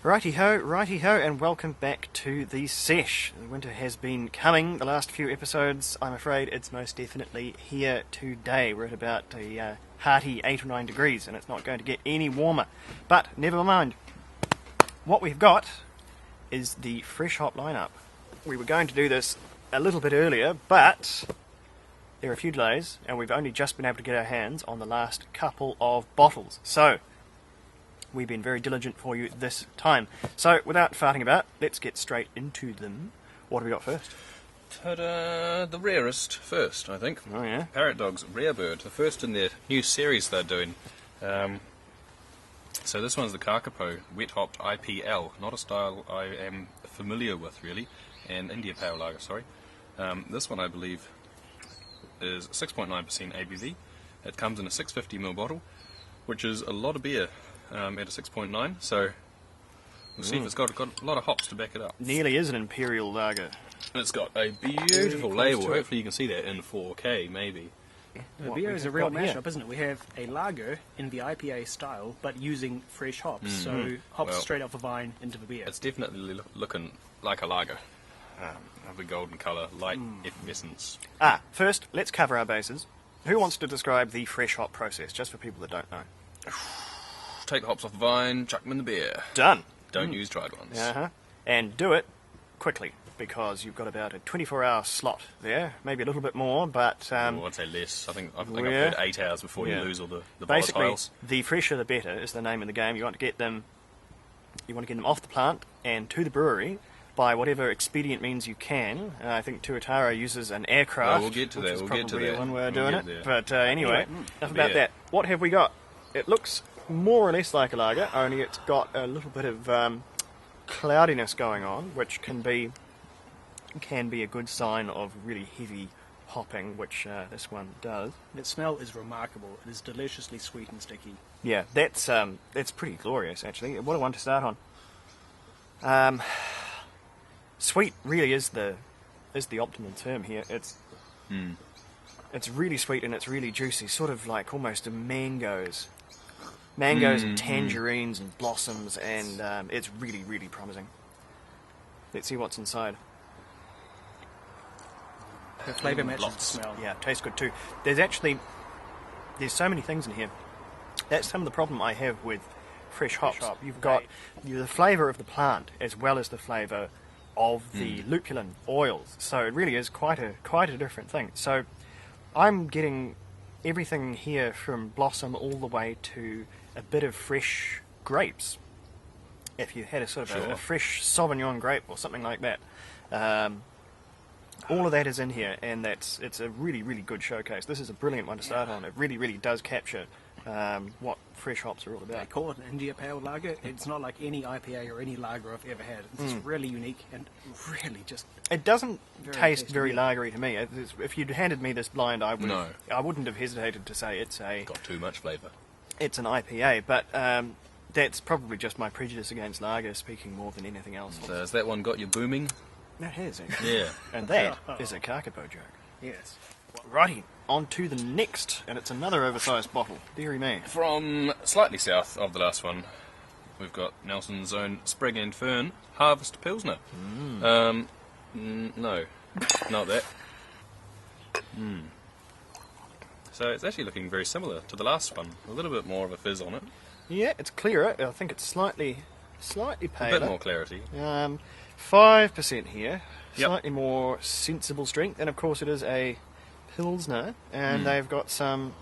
Righty-ho, righty-ho, and welcome back to the Sesh. The winter has been coming the last few episodes. I'm afraid it's most definitely here today. We're at about a hearty 8 or 9 degrees, and it's not going to get any warmer. But never mind. What we've got is the fresh hop lineup. We were going to do this a little bit earlier, but there are a few delays, and we've only just been able to get our hands on the last couple of bottles. So we've been very diligent for you this time. So, without farting about, let's get straight into them. What have we got first? Ta-da! The rarest first, I think. Oh, yeah? Parrotdog's Rare Bird, the first in their new series they're doing. So this one's the Kakapo Wet Hopped IPL, not a style I am familiar with, really, and India Pale Lager, sorry. This one, I believe, is 6.9% ABV. It comes in a 650ml bottle, which is a lot of beer. At a 6.9, so we'll see if it's got a lot of hops to back it up. Nearly is an imperial lager. And it's got a beautiful label. Hopefully you can see that in 4K, maybe. The beer is a real mashup, isn't it? We have a lager in the IPA style, but using fresh hops. So hops straight off the vine into the beer. It's definitely looking like a lager. Of a golden colour, light effervescence. First, let's cover our bases. Who wants to describe the fresh hop process, just for people that don't know? Take the hops off the vine, chuck them in the beer. Done. Don't use dried ones. And do it quickly, because you've got about a 24-hour slot there, maybe a little bit more, but I'd say less. I think I've heard 8 hours before you lose all the basically, volatiles. The fresher the better is the name of the game. You want to get them off the plant and to the brewery by whatever expedient means you can. I think Tuatara uses an aircraft. We'll get to that. Which is We'll get to probably that. one way of doing it. There. But anyway, enough about Yeah. that. What have we got? It looks more or less like a lager, only it's got a little bit of cloudiness going on, which can be a good sign of really heavy hopping, which this one does. The smell is remarkable. It is deliciously sweet and sticky. Yeah, that's pretty glorious, actually. What a one to start on. Sweet really is the optimal term here. It's really sweet and it's really juicy, sort of like almost a mangoes and tangerines and blossoms, and it's really, really promising. Let's see what's inside. The flavour matches the smell. Yeah, it tastes good too. There's so many things in here. That's some of the problem I have with fresh hops. You've got the flavour of the plant as well as the flavour of the lupulin oils. So it really is quite a different thing. So I'm getting everything here from blossom all the way to a bit of fresh grapes. If you had a sort of a fresh Sauvignon grape or something like that. All of that is in here, and it's a really, really good showcase. This is a brilliant one to start on. It really, really does capture what fresh hops are all about. They call it an India Pale Lager. It's not like any IPA or any lager I've ever had. It's really unique and really just... It doesn't taste tasty very beer. lagery to me. If you'd handed me this blind, I wouldn't have hesitated to say it's Got too much flavour. It's an IPA, but that's probably just my prejudice against lager speaking more than anything else. So has that one got you booming? That has, actually. Yeah. And that is a Kakapo joke. Yes. Righty, on to the next, and it's another oversized bottle. Deary me. From slightly south of the last one, we've got Nelson's own Sprig and Fern Harvest Pilsner. No, not that. So it's actually looking very similar to the last one. A little bit more of a fizz on it. Yeah, it's clearer. I think it's slightly paler. A bit more clarity. 5% here. Yep. Slightly more sensible strength. And of course it is a Pilsner. And they've got some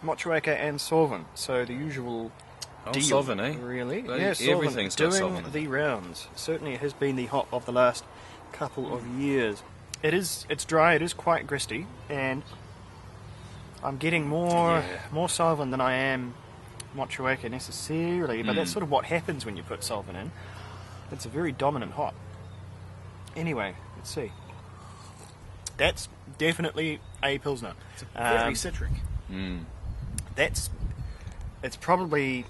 Mochueka and Sauvin. So the usual deal. Sauvin, eh? Really? Yeah, Sauvin everything's got doing Sauvin. the rounds. Certainly it has been the hop of the last couple of years. It's dry, it is quite gristy. And I'm getting more Sauvin than I am Mochueka necessarily. But that's sort of what happens when you put Sauvin in. It's a very dominant hop. Anyway, let's see. That's definitely a Pilsner. It's very citric. It's probably...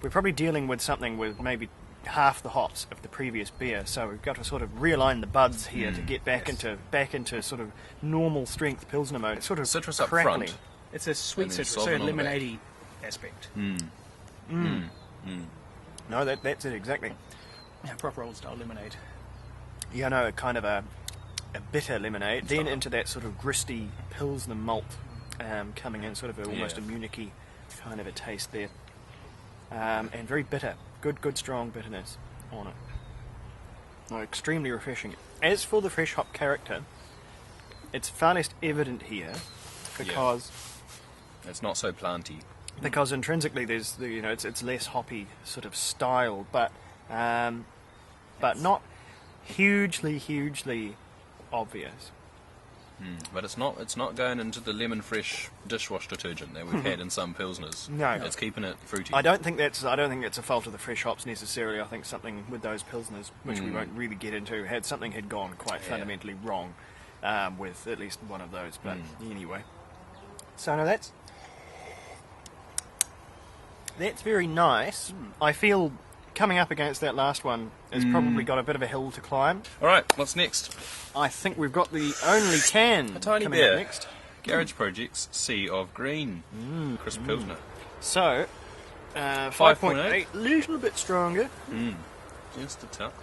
We're probably dealing with something with maybe half the hops of the previous beer, so we've got to sort of realign the buds here to get back into sort of normal strength Pilsner mode. It's sort of Citrus up crackly. front. It's a sweet And then citrus, so a sovereign on the back. lemonade asspect. No, that's it exactly. Yeah, proper old style lemonade. Yeah, no, kind of a bitter lemonade, then into that sort of gristy Pilsner malt coming in, sort of almost a Munich-y kind of a taste there. And very bitter. Good strong bitterness on it. No, extremely refreshing. As for the fresh hop character, it's far less evident here because it's not so planty. Because intrinsically there's it's less hoppy sort of style, but not hugely obvious. But it's not going into the lemon fresh dishwash detergent that we've had in some pilsners. No, it's keeping it fruity. I don't think it's a fault of the fresh hops necessarily. I think something with those pilsners, which we won't really get into, had gone quite fundamentally wrong with at least one of those. But anyway, so no, that's very nice. I feel coming up against that last one has probably got a bit of a hill to climb. All right, what's next? I think we've got the only can A tiny coming beer. up next. Garage Projects Sea of Green. Crisp Pilsner. So, 5.8. a little bit stronger. Just a touch.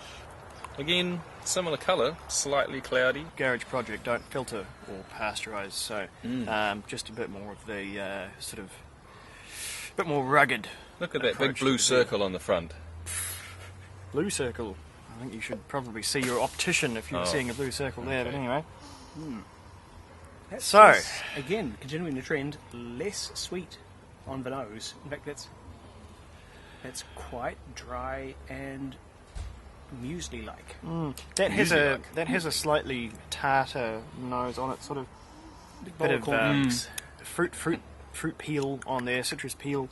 Again, similar colour, slightly cloudy. Garage Project don't filter or pasteurise, so just a bit more of the bit more rugged. Look at that big approach blue to the circle on the front. blue circle. I think you should probably see your optician if you're seeing a blue circle there, but anyway. That's So- just, again, continuing the trend, less sweet on the nose. In fact, that's quite dry and muesli-like. That Muesli-like. has a slightly tartar nose on it, sort of Big bit bowl of of corn mix. fruit peel on there, citrus peel,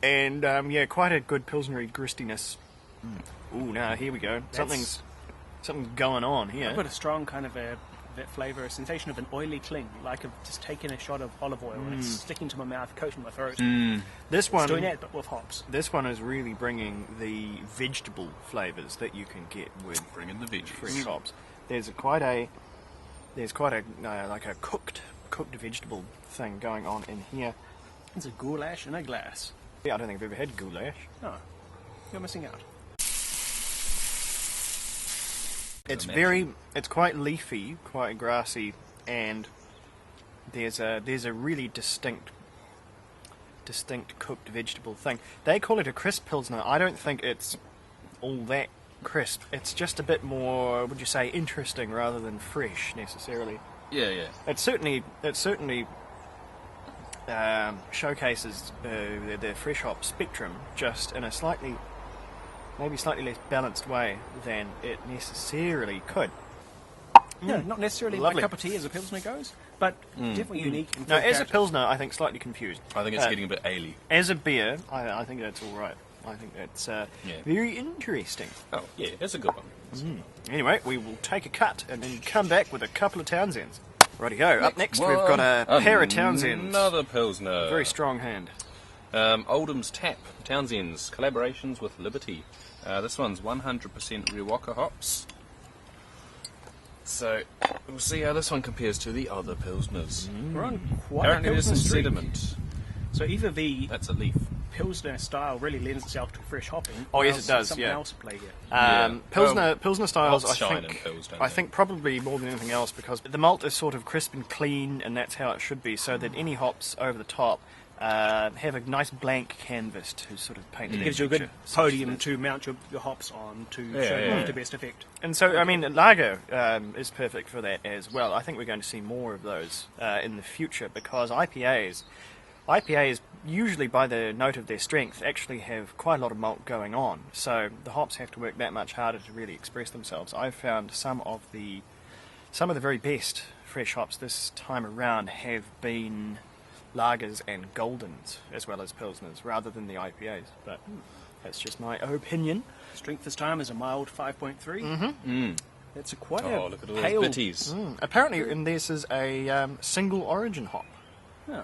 and quite a good pilsnery gristiness. Ooh, now here we go. Something's going on here. I've got a strong kind of that flavour, a sensation of an oily cling, like I've just taken a shot of olive oil and it's sticking to my mouth, coating my throat. This It's one, doing that, but with hops. this one is really bringing the vegetable flavours that you can get with Bring in the veggies. fresh hops. There's quite a like a cooked vegetable thing going on in here. It's a goulash in a glass. Yeah, I don't think I've ever had goulash. Oh, you're missing out. It's quite leafy, quite grassy, and there's a really distinct cooked vegetable thing. They call it a crisp pilsner. I don't think it's all that crisp. It's just a bit more, would you say, interesting rather than fresh necessarily. Yeah. It certainly showcases the fresh hop spectrum, just in a maybe slightly less balanced way than it necessarily could. No, not necessarily Lovely. my cup of tea as a pilsner goes, but definitely unique. And No, full as a character. pilsner, I think slightly confused. I think it's getting a bit aily. As a beer, I think that's all right. I think that's very interesting. Oh, yeah, that's a good one. Anyway, we will take a cut and then come back with a couple of Townsends. Righty-ho. Up next, we've got a pair of Townsends. Another Pilsner. Very strong hand. Oldham's Tap, Townsend's, collaborations with Liberty. This one's 100% Riwaka hops. So, we'll see how this one compares to the other Pilsners. We're on quite Apparently a there's pilsner some streak. sediment. So either the That's a leaf. pilsner style really lends itself to fresh hopping. Oh, or yes, else it does, Something yeah. else at play here. Pilsner styles, hops I shine think, in Pils, don't I they? think probably more than anything else, because the malt is sort of crisp and clean, and that's how it should be, so that any hops over the top have a nice blank canvas to sort of paint. It their gives you a good picture, such podium that- to mount your hops on to Yeah, show them yeah, off yeah. to best effect. And so, I mean, lager is perfect for that as well. I think we're going to see more of those in the future, because IPAs, usually by the note of their strength, actually have quite a lot of malt going on. So the hops have to work that much harder to really express themselves. I've found some of the very best fresh hops this time around have been lagers and goldens as well as pilsners, rather than the IPAs. But that's just my opinion. Strength this time is a mild 5.3. That's quite a Oh, look at all pale. those bitties. Apparently, and this is a single origin hop.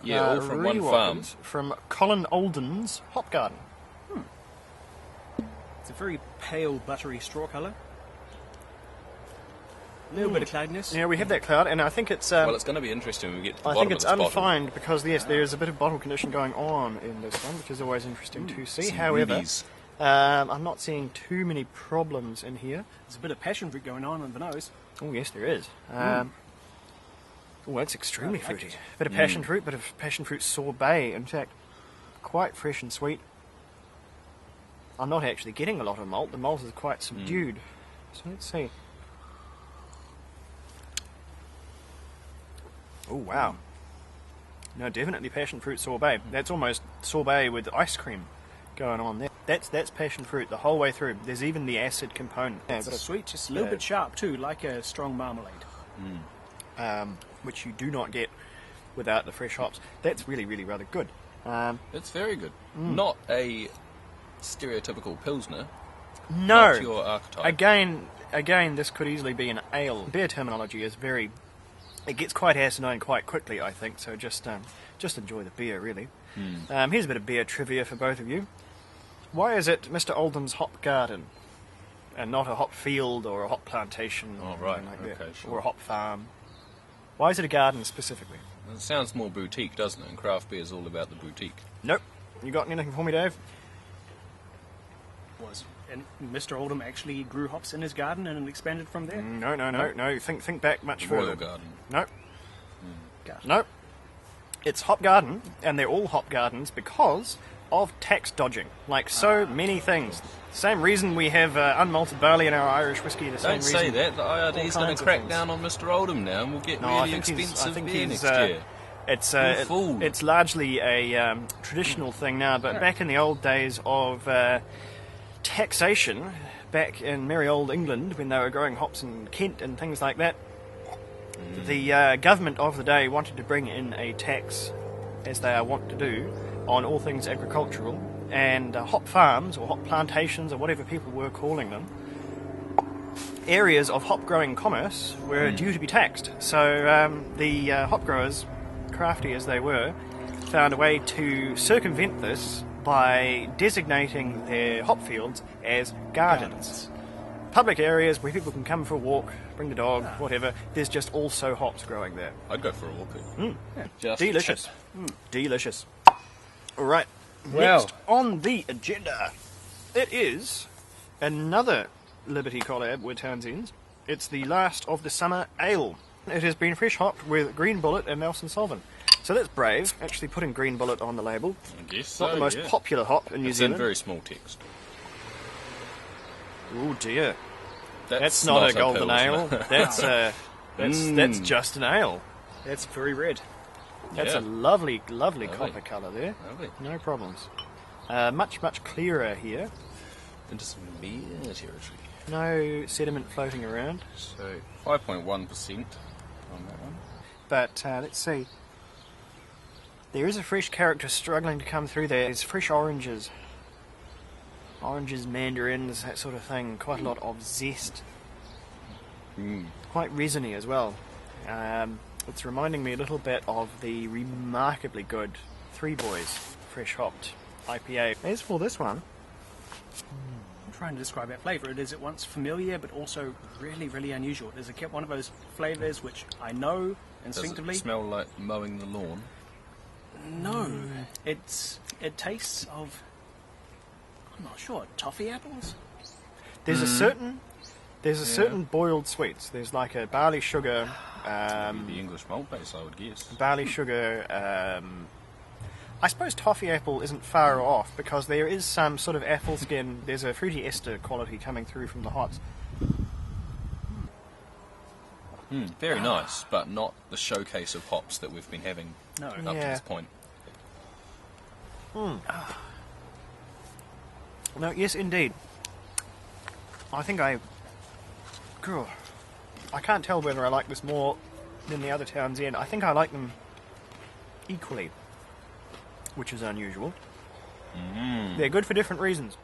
Yeah, all from one farm. Rewalkers from Colin Olden's Hop Garden. It's a very pale buttery straw colour. A little bit of cloudiness. Yeah, we have that cloud, and I think it's... Well, it's going to be interesting when we get to the I bottom think it's of this bottle. unfined because, yes, there is a bit of bottle condition going on in this one, which is always interesting to see. Some However, rubies. I'm not seeing too many problems in here. There's a bit of passion fruit going on the nose. Oh, yes, there is. Oh, that's extremely I like fruity. it. Bit of passion fruit, bit of passion fruit sorbet. In fact, quite fresh and sweet. I'm not actually getting a lot of malt. The malt is quite subdued. So let's see. Oh, wow. No, definitely passion fruit sorbet. That's almost sorbet with ice cream going on there. That's passion fruit the whole way through. There's even the acid component. Yeah, It's sweet, just a little bit sharp too, like a strong marmalade. which you do not get without the fresh hops. That's really, really rather good. It's very good. Not a stereotypical Pilsner. No. Not your archetype. Again, this could easily be an ale. Beer terminology is very... It gets quite acidine quite quickly, I think, so just enjoy the beer, really. Here's a bit of beer trivia for both of you. Why is it Mr. Oldham's hop garden and not a hop field or a hop plantation Oh, or right. anything like that, Okay, sure. or a hop farm? Why is it a garden specifically? It sounds more boutique, doesn't it? And craft beer is all about the boutique. Nope. You got anything for me, Dave? And Mr. Oldham actually grew hops in his garden and expanded from there? No. Think back much Royal further. Garden. Nope. Garden. Nope. It's hop garden, and they're all hop gardens because of tax dodging, like so many things. Same reason we have unmalted barley in our Irish whiskey. The same Don't reason. say that. The IRD is going kinds to of crack things. down on Mr. Oldham now, and we'll get No, I really think expensive he's beer next year. It's it's largely a traditional thing now, but back in the old days of taxation, back in merry old England when they were growing hops in Kent and things like that, the government of the day wanted to bring in a tax, as they are wont to do, on all things agricultural, and hop farms or hop plantations or whatever people were calling them, areas of hop growing commerce were due to be taxed. So the hop growers, crafty as they were, found a way to circumvent this by designating their hop fields as gardens. Public areas where people can come for a walk, bring the dog, whatever. There's just also hops growing there. I'd go for a walk. Just Delicious. chip. Delicious. All right. Well. Next on the agenda, it is another Liberty collab with Townsend's. It's the last of the summer ale. It has been fresh hopped with Green Bullet and Nelson Sauvin. So that's brave, actually putting Green Bullet on the label. I guess Not so, the most yeah. popular hop in New It's in Zealand. very small text. Oh dear. That's not a golden Pilsner. ale. That's just an ale. That's very red. That's Yeah. a lovely, lovely Lovely. copper colour there. Lovely. No problems. Much clearer here. Into some beer territory. No sediment floating around. So 5.1% on that one. But let's see. There is a fresh character struggling to come through there. There's fresh oranges. Oranges, mandarins, that sort of thing. Quite a lot of zest. Quite resiny as well. It's reminding me a little bit of the remarkably good Three Boys fresh hopped IPA. As for this one, I'm trying to describe that flavour. It is at once familiar but also really, really unusual. It is one of those flavours which I know instinctively. Does it smell like mowing the lawn? No. It tastes of, I'm not sure, toffee apples? there's a certain boiled sweets. There's like a barley sugar, The English malt base, I would guess. barley sugar. I suppose toffee apple isn't far off because there is some sort of apple skin. There's a fruity ester quality coming through from the hops. Very nice, but not the showcase of hops that we've been having No. up to Yeah. this point. No, yes, indeed. I think I can't tell whether I like this more than the other Townsend. I think I like them equally, which is unusual. They're good for different reasons.